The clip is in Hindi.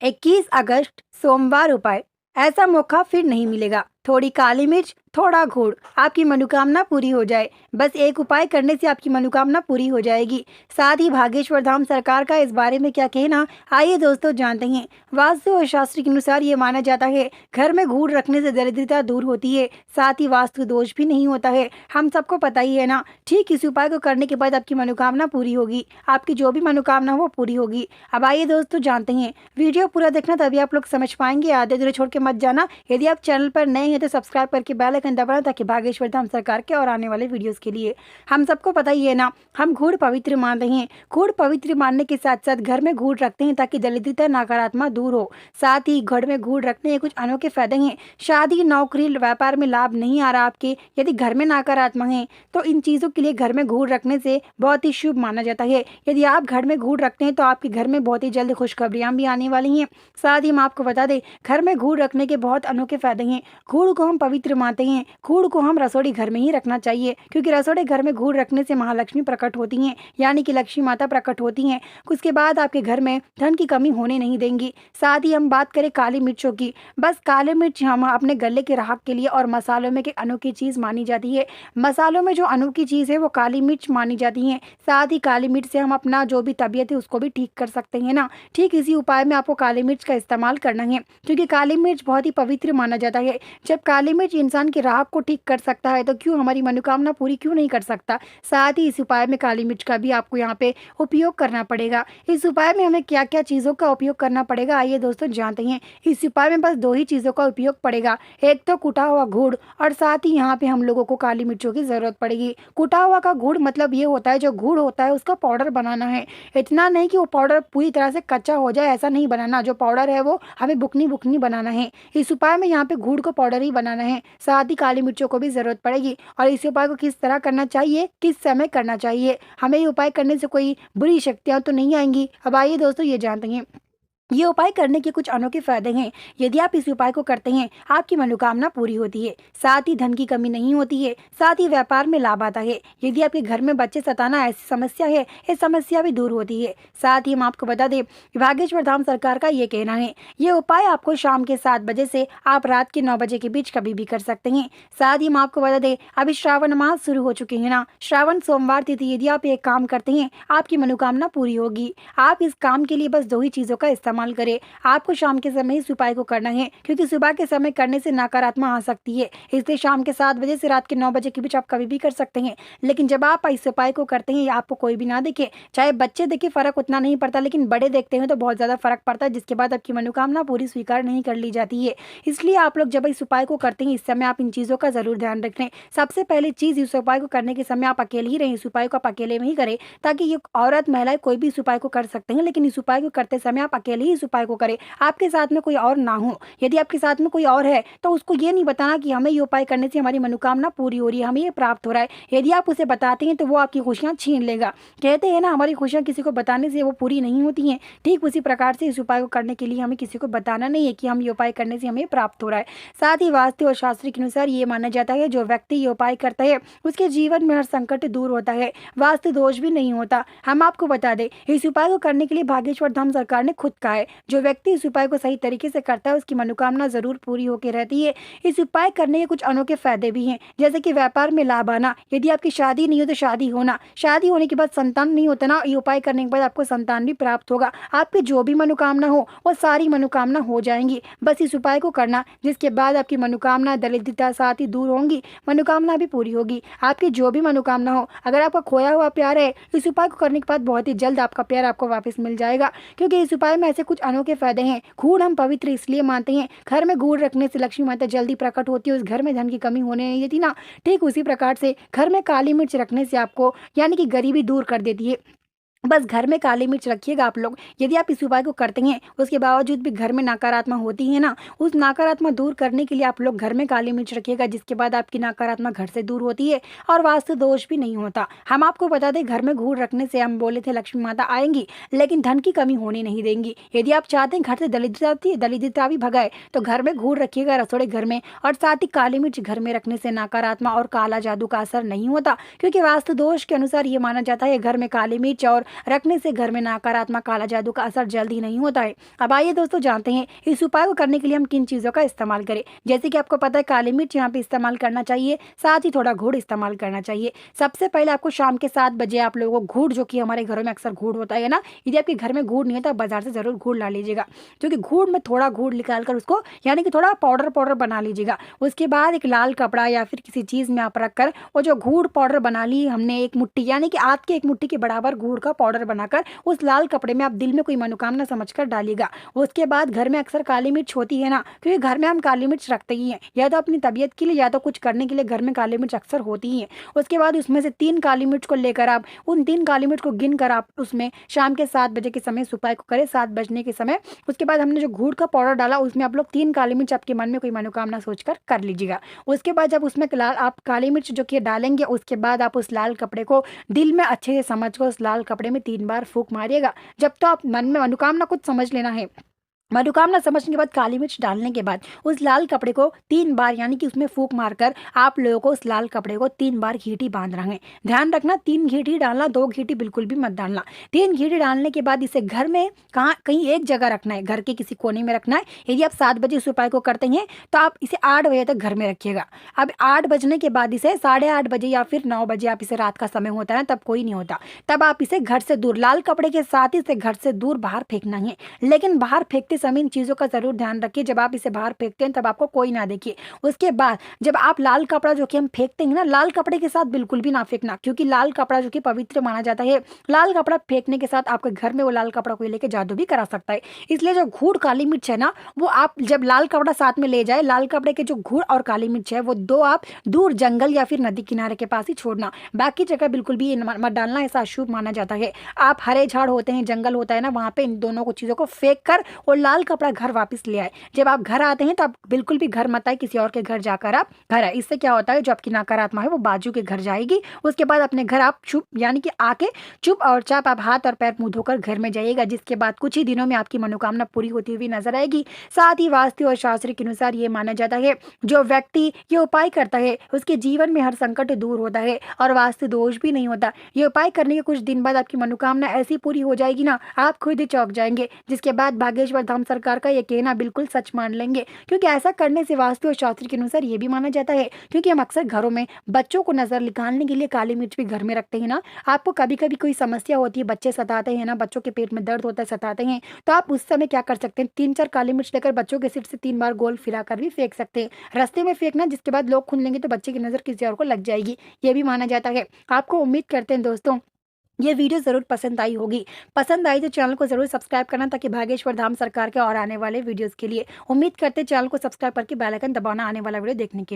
21 अगस्त सोमवार उपाय। ऐसा मौका फिर नहीं मिलेगा। थोड़ी काली मिर्च, थोड़ा गुड़, आपकी मनोकामना पूरी हो जाए। बस एक उपाय करने से आपकी मनोकामना पूरी हो जाएगी। साथ ही भागेश्वर धाम सरकार का इस बारे में क्या कहना, आइए दोस्तों जानते हैं। वास्तु और शास्त्र के अनुसार ये माना जाता है घर में गुड़ रखने से दरिद्रता दूर होती है, साथ ही वास्तु दोष भी नहीं होता है। हम सबको पता ही है ना। ठीक इस उपाय को करने के बाद आपकी मनोकामना पूरी होगी। आपकी जो भी मनोकामना हो वो पूरी होगी। अब आइए दोस्तों जानते हैं। वीडियो पूरा देखना तभी आप लोग समझ पाएंगे। आधे अधूरे छोड़ के मत जाना। यदि आप चैनल पर नए हैं तो सब्सक्राइब करके बेल आइकन दबाना, ताकि भागेश्वर धाम सरकार के और आने वाले वीडियोस के लिए। हम सबको पता ही है ना, हम गुड़ पवित्र मानते हैं। गुड़ पवित्र मानने के साथ साथ घर में गुड़ रखते हैं ताकि दरिद्रता नकारात्मक दूर हो। साथ ही घर में गुड़ रखने के कुछ अनोखे फायदे हैं। शादी, नौकरी, व्यापार में लाभ नहीं आ रहा आपके, यदि घर में नकारात्मक है तो इन चीजों के लिए घर में गुड़ रखने से बहुत ही शुभ माना जाता है। यदि आप घर में गुड़ रखते हैं तो आपके घर में बहुत ही जल्द खुशखबरियां भी आने वाली हैं। साथ ही हम आपको बता दें, घर में गुड़ रखने के बहुत अनोखे फायदे हैं। गुड़ को हम पवित्र मानते हैं। गुड़ को हम रसोई घर में ही रखना चाहिए, क्योंकि रसोई घर में गुड़ रखने से महालक्ष्मी प्रकट होती हैं, यानी कि लक्ष्मी माता प्रकट होती हैं। उसके बाद आपके घर में धन की कमी होने नहीं देंगी। साथ ही हम बात करें काली मिर्चों की, बस काली मिर्च हम अपने गले के राहत के लिए और मसालों में एक अनोखी चीज मानी जाती है। मसालों में जो अनोखी चीज है वो काली मिर्च मानी जाती है। साथ ही काली मिर्च से हम अपना जो भी तबीयत है उसको भी ठीक कर सकते हैं ना। ठीक इसी उपाय में आपको काली मिर्च का इस्तेमाल करना है, क्योंकि काली मिर्च बहुत ही पवित्र माना जाता है। जब काली मिर्च इंसान की राह को ठीक कर सकता है तो क्यों हमारी मनोकामना पूरी क्यों नहीं कर सकता। साथ ही इस उपाय में काली मिर्च का भी आपको यहाँ पे उपयोग करना पड़ेगा। इस उपाय में हमें क्या क्या चीज़ों का उपयोग करना पड़ेगा, आइए दोस्तों जानते हैं। इस उपाय में बस दो ही चीज़ों का उपयोग पड़ेगा, एक तो कुटा हुआ गुड़, और साथ ही यहाँ पे हम लोगों को काली मिर्चों की जरूरत पड़ेगी। कुटा हुआ का गुड़ मतलब ये होता है, जो गुड़ होता है उसका पाउडर बनाना है। इतना नहीं कि वो पाउडर पूरी तरह से कच्चा हो जाए, ऐसा नहीं बनाना। जो पाउडर है वो हमें बुकनी बुकनी बनाना है। इस उपाय में यहाँ पे गुड़ को पाउडर ही बनाना है। साथ ही काली मिर्चों को भी जरूरत पड़ेगी। और इस उपाय को किस तरह करना चाहिए, किस समय करना चाहिए, हमें ये उपाय करने से कोई बुरी शक्तियां तो नहीं आएंगी। अब आइए दोस्तों ये जानते हैं। ये उपाय करने के कुछ अनोखे फायदे हैं। यदि आप इस उपाय को करते हैं आपकी मनोकामना पूरी होती है, साथ ही धन की कमी नहीं होती है, साथ ही व्यापार में लाभ आता है। यदि आपके घर में बच्चे सताना ऐसी समस्या है, ये समस्या भी दूर होती है। साथ ही हम आपको बता दें, भागेश्वर धाम सरकार का ये कहना है, ये उपाय आपको शाम के 7 बजे से आप रात के 9 बजे के बीच कभी भी कर सकते हैं। साथ ही हम आपको बता दें, अभी श्रावण मास शुरू हो चुके हैं ना। श्रावण सोमवार तिथि यदि आप एक काम करते हैं आपकी मनोकामना पूरी होगी। आप इस काम के लिए बस दो ही चीजों का इस्तेमाल करें। आपको शाम के समय इस उपाय को करना है, क्योंकि सुबह के समय करने से नकारात्मक आ सकती है। इसलिए शाम के 7 बजे से रात के 9 बजे के बीच आप कभी भी कर सकते हैं। लेकिन जब आप इस उपाय को करते हैं, आपको कोई भी ना देखे, चाहे बच्चे देखे, फर्क उतना नहीं पड़ता, लेकिन बड़े देखते हैं तो बहुत ज्यादा फर्क पड़ता है, जिसके बाद आपकी मनोकामना पूरी स्वीकार नहीं कर ली जाती है। इसलिए आप लोग जब इस उपाय को करते हैं, इस समय आप इन चीजों का जरूर ध्यान रखें। सबसे पहली चीज, इस उपाय को करने के समय आप अकेले ही रहें। इस उपाय को आप अकेले में ही करें, ताकि ये औरत महिलाएं कोई भी इस उपाय को कर सकते हैं, लेकिन इस उपाय को करते समय आप अकेले ही इस उपाय को करें, आपके साथ में कोई और ना हो। यदि आपके साथ में कोई और है तो उसको ये नहीं बताना कि हमें ये उपाय करने से हमारी मनोकामना पूरी हो रही है, हमें ये प्राप्त हो रहा है। यदि आप उसे बताते हैं तो वो आपकी खुशियां छीन लेगा। कहते हैं ना, हमारी खुशियां किसी को बताने से वो पूरी नहीं होती हैं। ठीक उसी प्रकार से इस उपाय को करने के लिए हमें किसी को बताना नहीं है कि हम ये उपाय करने से हमें प्राप्त हो रहा है। साथ ही वास्तु और शास्त्र के अनुसार ये माना जाता है, जो व्यक्ति ये उपाय करता है उसके जीवन में हर संकट दूर होता है, वास्तु दोष भी नहीं होता। हम आपको बता दें, इस उपाय को करने के लिए भागेश्वर धाम सरकार ने खुद कहा है, जो व्यक्ति इस उपाय को सही तरीके से करता है उसकी मनोकामना जरूर पूरी होकर रहती है। इस उपाय करने के कुछ अनोखे फायदे भी हैं, जैसे कि व्यापार में लाभ आना। यदि आपकी शादी नहीं हो तो शादी होना, शादी होने के बाद संतान नहीं होता ना, ये उपाय करने के बाद आपको संतान भी प्राप्त होगा। आपकी जो भी मनोकामना हो वो सारी मनोकामना हो जाएंगी। बस इस उपाय को करना, जिसके बाद आपकी मनोकामना, दरिद्रता साथ ही दूर होंगी, मनोकामना भी पूरी होगी। आपकी जो भी मनोकामना हो, अगर आपका खोया हुआ प्यार है, इस उपाय को करने के बाद बहुत ही जल्द आपका प्यार आपको वापस मिल जाएगा, क्योंकि इस उपाय में ऐसे कुछ अनोखे फायदे हैं। गुड़ हम पवित्र इसलिए मानते हैं, घर में गुड़ रखने से लक्ष्मी माता जल्दी प्रकट होती है, उस घर में धन की कमी होने नहीं देती ना। ठीक उसी प्रकार से घर में काली मिर्च रखने से आपको यानी कि गरीबी दूर कर देती है। बस घर में काली मिर्च रखिएगा आप लोग। यदि आप इस उपाय को करते हैं, उसके बावजूद भी घर में नकारात्मक होती है ना, उस नकारात्मक दूर करने के लिए आप लोग घर में काली मिर्च रखिएगा, जिसके बाद आपकी नकारात्मक घर से दूर होती है और वास्तु दोष भी नहीं होता। हम आपको बता दें, घर में गुड़ रखने से हम बोले थे लक्ष्मी माता आएंगी, लेकिन धन की कमी होने नहीं देंगी। यदि आप चाहते हैं घर से दरिद्रता भी भगाए, तो घर में गुड़ रखिएगा रसोड़े घर में, और साथ ही काली मिर्च घर में रखने से नकारात्मक और काला जादू का असर नहीं होता, क्योंकि वास्तु दोष के अनुसार ये माना जाता है घर में काली मिर्च और रखने से घर में नकारात्मक काला जादू का असर जल्दी नहीं होता है। अब आइए दोस्तों जानते हैं इस उपाय को करने के लिए हम किन चीज़ों का इस्तेमाल करें। जैसे कि आपको पता है काली मिर्च यहाँ पे इस्तेमाल करना चाहिए, साथ ही थोड़ा गुड़ इस्तेमाल करना चाहिए। सबसे पहले आपको शाम के 7 बजे आप लोगों को गुड़, जो कि हमारे घरों में अक्सर गुड़ होता है ना, यदि आपके घर में गुड़ नहीं है तो आप बाजार से ज़रूर गुड़ ला लीजिएगा। क्योंकि गुड़ में थोड़ा गुड़ निकाल कर उसको यानी कि थोड़ा पाउडर पाउडर बना लीजिएगा। उसके बाद एक लाल कपड़ा या फिर किसी चीज़ में आप रख कर वो जो गुड़ पाउडर बना ली हमने, एक मुट्ठी यानी कि आध के एक मुट्ठी के बराबर गुड़ का पाउडर बनाकर उस लाल कपड़े में आप दिल में कोई मनोकामना समझकर डालिएगा। उसके बाद घर में अक्सर काली मिर्च होती है ना, क्योंकि घर में हम काली मिर्च रखते ही हैं, या तो अपनी तबीयत के लिए या तो कुछ करने के लिए घर में काली मिर्च अक्सर होती ही है। उसके बाद उसमें से 3 काली मिर्च को लेकर आप उन 3 काली मिर्च को गिन कर आप उसमें शाम के 7 बजे के समय सुपाई को करें, 7 बजने के समय। उसके बाद हमने जो गुड़ का पाउडर डाला उसमें आप लोग 3 काली मिर्च आपके मन में कोई मनोकामना सोचकर कर लीजिएगा। उसके बाद जब उसमें लाल आप काली मिर्च जो कि डालेंगे, उसके बाद आप उस लाल कपड़े को दिल में अच्छे से समझ कर उस लाल कपड़े में 3 बार फूंक मारिएगा। जब तो आप मन में मनोकामना कुछ समझ लेना है। मनोकामना समझने के बाद काली मिर्च डालने के बाद उस लाल कपड़े को 3 बार यानी कि उसमें फूंक मारकर आप लोगों को उस लाल कपड़े को 3 बार घींटी बांध रहे हैं। ध्यान रखना 3 घींटी डालना, 2 घींटी बिल्कुल भी मत डालना। 3 घींटी डालने के बाद इसे घर में कहीं एक जगह रखना है, घर के किसी कोने में रखना है। यदि आप 7 बजे इस उपाय को करते हैं तो आप इसे 8 बजे तक घर में रखिएगा। अब 8 बजने के बाद इसे 8:30 बजे या फिर 9 बजे, आप इसे रात का समय होता है तब कोई नहीं होता, तब आप इसे घर से दूर, लाल कपड़े के साथ ही इसे घर से दूर बाहर फेंकना है। लेकिन बाहर फेंकते समय इन चीज़ों का जरूर ध्यान रखिए, जब आप इसे बाहर फेंकते हैं तब आपको कोई ना देखिए। उसके बाद जब आप लाल कपड़ा जो कि हम फेंकते हैं ना, लाल कपड़े के साथ बिल्कुल भी ना फेंकना, क्योंकि लाल कपड़ा जो कि पवित्र माना जाता है। लाल कपड़ा फेंकने के साथ आपके घर में वो लाल कपड़ा कोई लेके जादू भी करा सकता है। इसलिए जो घूर काली मिर्च है ना, वो आप जब लाल कपड़ा साथ में ले जाए, लाल कपड़े के जो घूर और काली मिर्च है वो 2 आप दूर जंगल या फिर नदी किनारे के पास ही छोड़ना, बाकी जगह बिल्कुल भी मत डालना, ऐसा अशुभ माना जाता है। आप हरे झाड़ होते हैं, जंगल होता है ना, वहां पे इन दोनों को चीजों को फेंक कर और लाल कपड़ा घर वापस ले आए। जब आप घर आते हैं तो आप बिल्कुल भी घर मत आए, किसी और के घर जाकर आप घर आए। इससे क्या होता है, जो आपकी नकारात्मक है वो बाजू के घर जाएगी। उसके बाद अपने घर आप चुप यानी कि आके चुप और चाप आप हाथ और पैर मुंह धोकर घर में जाइएगा, जिसके बाद कुछ ही दिनों में आपकी मनोकामना पूरी होती हुई नजर आएगी। साथ ही वास्तु और शास्त्र के अनुसार ये माना जाता है जो व्यक्ति ये उपाय करता है उसके जीवन में हर संकट दूर होता है और वास्तु दोष भी नहीं होता। ये उपाय करने के कुछ दिन बाद आपकी मनोकामना ऐसी पूरी हो जाएगी ना, आप खुद ही चौंक जाएंगे, जिसके बाद भागेश्वर धाम सरकार का ये कहना बिल्कुल सच मान लेंगे। क्योंकि ऐसा करने से वास्तु और शास्त्र के अनुसार ये भी माना जाता है, क्योंकि हम अक्सर घरों में बच्चों को नजर निकालने के लिए काली मिर्च भी घर में रखते हैं ना। आपको कभी कभी कोई समस्या होती है, बच्चे सताते हैं ना, बच्चों के पेट में दर्द होता है, सताते हैं, तो आप उस समय क्या कर सकते हैं, 3-4 काली मिर्च लेकर बच्चों के सिर से 3 बार गोल फिराकर भी फेंक सकते हैं। रास्ते में फेंकना, जिसके बाद लोग खुद लेंगे तो बच्चे की नजर किसी और को लग जाएगी, ये भी माना जाता है। आपको उम्मीद करते हैं दोस्तों ये वीडियो ज़रूर पसंद आई होगी। पसंद आई तो चैनल को ज़रूर सब्सक्राइब करना, ताकि भागेश्वर धाम सरकार के और आने वाले वीडियोस के लिए। उम्मीद करते हैं चैनल को सब्सक्राइब करके बेल आइकन दबाना आने वाला वीडियो देखने के लिए।